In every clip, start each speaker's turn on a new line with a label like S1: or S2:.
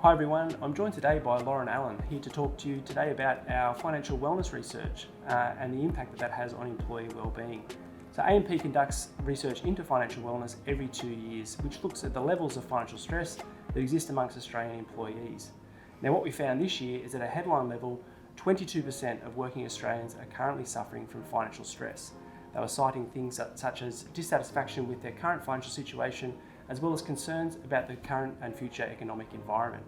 S1: Hi everyone, I'm joined today by Lauren Allen, here to talk to you today about our financial wellness research and the impact that has on employee wellbeing. So AMP conducts research into financial wellness every 2 years, which looks at the levels of financial stress that exist amongst Australian employees. Now what we found this year is that at a headline level, 22% of working Australians are currently suffering from financial stress. They were citing things such as dissatisfaction with their current financial situation, as well as concerns about the current and future economic environment.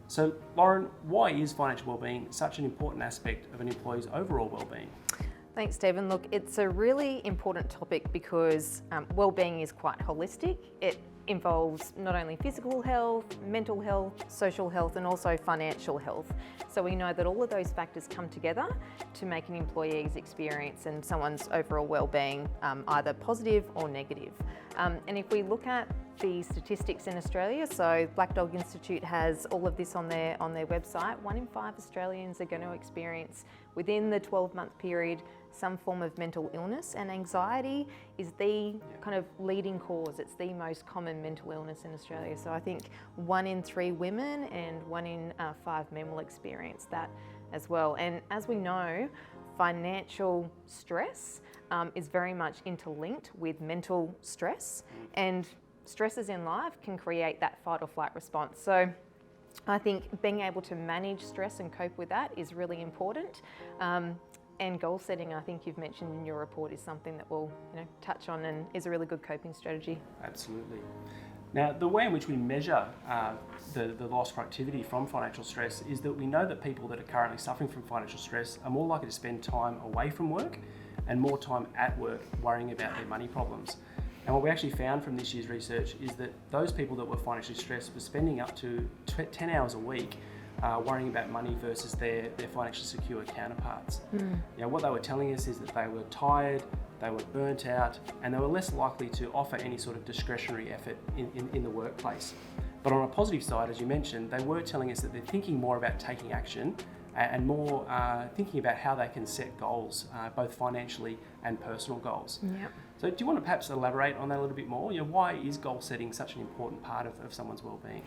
S1: So Lauren, why is financial wellbeing such an important aspect of an employee's overall wellbeing?
S2: Thanks, Stephen. Look, it's a really important topic because wellbeing is quite holistic. It involves not only physical health, mental health, social health, and also financial health. So we know that all of those factors come together to make an employee's experience and someone's overall wellbeing either positive or negative. And if we look at the statistics in Australia, so Black Dog Institute has all of this on their website. 1 in 5 Australians are going to experience within the 12-month period some form of mental illness, and anxiety is the kind of leading cause. It's the most common mental illness in Australia. So I think 1 in 3 women and 1 in 5 men will experience that as well. And as we know, financial stress is very much interlinked with mental stress, and stresses in life can create that fight or flight response. So I think being able to manage stress and cope with that is really important. And goal setting, I think you've mentioned in your report, is something that we'll touch on and is a really good coping strategy.
S1: Absolutely. Now, the way in which we measure the lost productivity from financial stress is that we know that people that are currently suffering from financial stress are more likely to spend time away from work and more time at work worrying about their money problems. And what we actually found from this year's research is that those people that were financially stressed were spending up to 10 hours a week worrying about money versus their financially secure counterparts. Now, what they were telling us is that they were tired, they were burnt out, and they were less likely to offer any sort of discretionary effort in the workplace. But on a positive side, as you mentioned, they were telling us that they're thinking more about taking action and more thinking about how they can set goals, both financially and personal goals.
S2: Yep.
S1: So do you want to perhaps elaborate on that a little bit more? Why is goal setting such an important part of someone's wellbeing?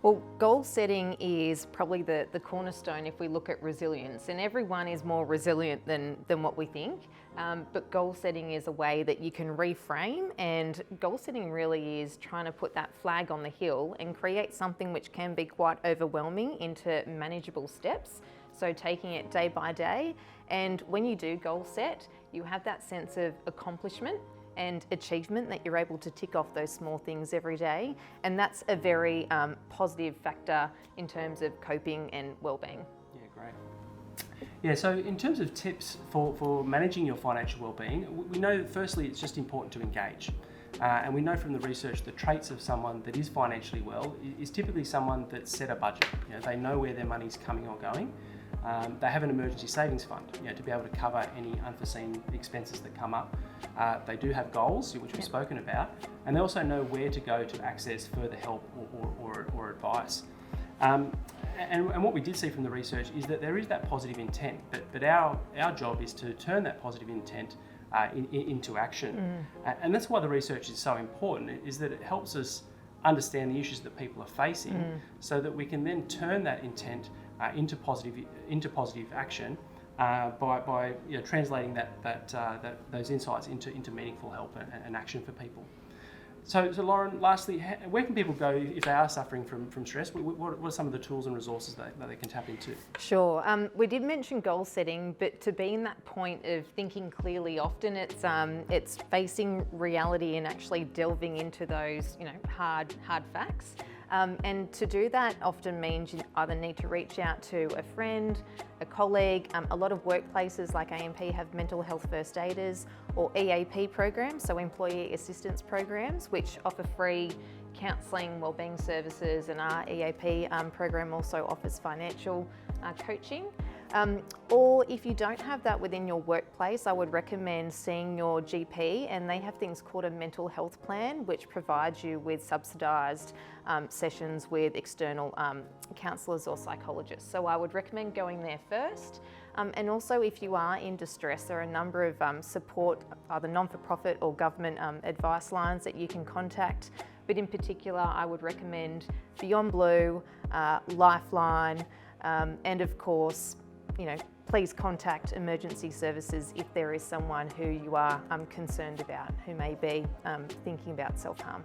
S2: Well, goal setting is probably the cornerstone if we look at resilience, and everyone is more resilient than what we think, but goal setting is a way that you can reframe, and goal setting really is trying to put that flag on the hill and create something which can be quite overwhelming into manageable steps. So taking it day by day, and when you do goal set, you have that sense of accomplishment and achievement that you're able to tick off those small things every day, and that's a very positive factor in terms of coping and wellbeing.
S1: Yeah, great. Yeah, so in terms of tips for managing your financial wellbeing, we know that firstly it's just important to engage. And we know from the research the traits of someone that is financially well is typically someone that's set a budget. They know where their money's coming or going. They have an emergency savings fund to be able to cover any unforeseen expenses that come up. They do have goals, which we've spoken about, and they also know where to go to access further help or advice. And what we did see from the research is that there is that positive intent, but our job is to turn that positive intent into action. And that's why the research is so important, is that it helps us understand the issues that people are facing so that we can then turn that intent into positive action by translating those insights into meaningful help and action for people. So Lauren, lastly, where can people go if they are suffering from stress? What are some of the tools and resources that they can tap into?
S2: Sure. We did mention goal setting, but to be in that point of thinking clearly, often it's facing reality and actually delving into those hard facts. And to do that often means you either need to reach out to a friend, a colleague. A lot of workplaces like AMP have mental health first aiders or EAP programs, so employee assistance programs, which offer free counselling, wellbeing services, and our EAP program also offers financial coaching. Or if you don't have that within your workplace, I would recommend seeing your GP, and they have things called a mental health plan, which provides you with subsidised sessions with external counsellors or psychologists. So I would recommend going there first. And also, if you are in distress, there are a number of support, either non-for-profit or government advice lines that you can contact but in particular I would recommend Beyond Blue, Lifeline, and of course, please contact emergency services if there is someone who you are concerned about who may be thinking about self-harm.